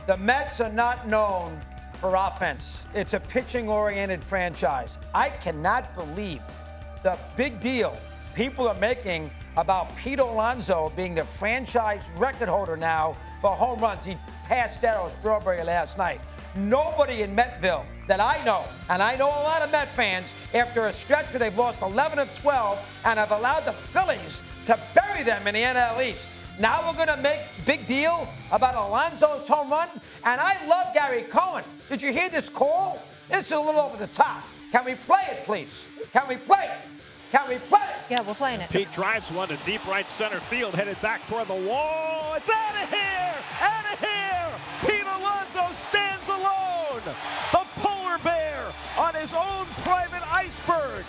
The Mets are not known for offense. It's a pitching-oriented franchise. I cannot believe the big deal people are making about Pete Alonso being the franchise record holder now for home runs. He passed Darryl Strawberry last night. Nobody in Metville that I know, and I know a lot of Met fans, after a stretch where they've lost 11 of 12 and have allowed the Phillies to bury them in the NL East. Now we're going to make big deal about Alonso's home run. And I love Gary Cohen. Did you hear this call? This is a little over the top. Can we play it, please? Can we play it? Can we play it? Yeah, we're playing it. Pete drives one to deep right center field, headed back toward the wall. It's out of here! Out of here! Pete Alonso stands alone. The polar bear on his own private iceberg.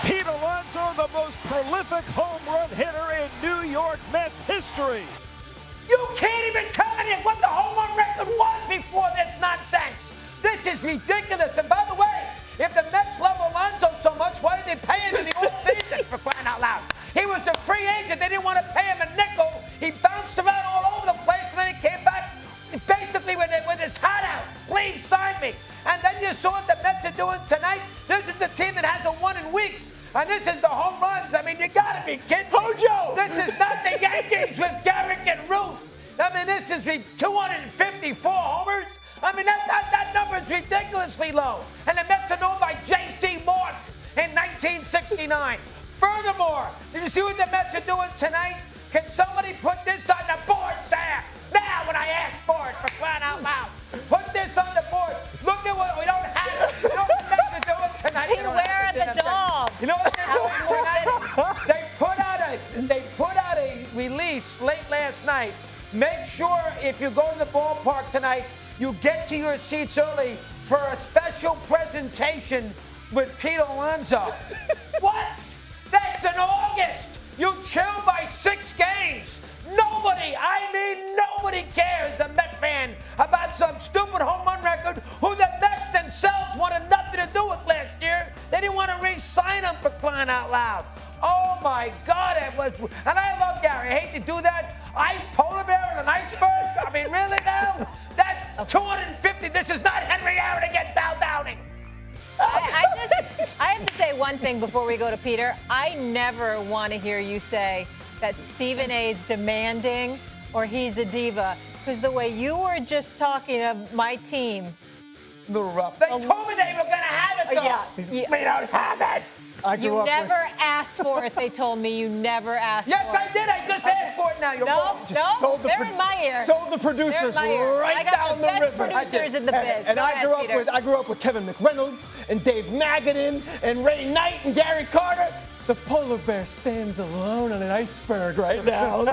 Pete Alonso, the most prolific home run hitter in New York Mets history. You can't even tell me what the home run record was before this nonsense. This is ridiculous. And by the way, if the Mets love Alonso so much, why did they pay him in the offseason, for crying out loud? He was a free agent. They didn't want to pay him a nickel. He bounced around all over the place, and then he came back basically with his hat out. Please sign me. And then you saw what the Mets are doing tonight. This is a team that hasn't won in weeks. And this is the home runs. I mean, you got to be kidding me. Hojo! This is not the Yankees with Garrick and Ruth. I mean, this is 254 homers. I mean, that number is ridiculously low. And the Mets are known by J.C. Morton in 1969. Furthermore, did you see what the Mets are doing tonight? Can somebody put this on the board, Sam? Now, when I ask for it, for crying out loud. Put this on the board. Look at what we don't have. You know what the Mets are doing tonight? Hey, where are the dogs? You know what they're doing tonight? They put out a release late last night. Make sure if you go to the ballpark tonight, you get to your seats early for a special presentation with Pete Alonso. What? That's in August. You chill by 6 games. Nobody cares, the Met fan, about some stupid home run record who the Mets themselves wanted nothing to do with last year. They didn't want to re-sign him, for crying out loud. Oh, my God, it was. And I love Gary. I hate to do that. Ice polar bear and an iceberg? I mean, really now? That 250, this is not Henry Aaron against Al Downing. I have to say one thing before we go to Peter. I never want to hear you say that Stephen A. is demanding or he's a diva, because the way you were just talking of my team. A little rough. They told me they were going to have it, though. Yeah. We don't have it. You never asked for it, they told me. You never asked for it. Yes, I did. I just asked for it now. You're wrong. They're in my ear. Sold the producers right down the river. Producers in the biz. And I grew up with Kevin McReynolds and Dave Magadan and Ray Knight and Gary Carter. The polar bear stands alone on an iceberg right now.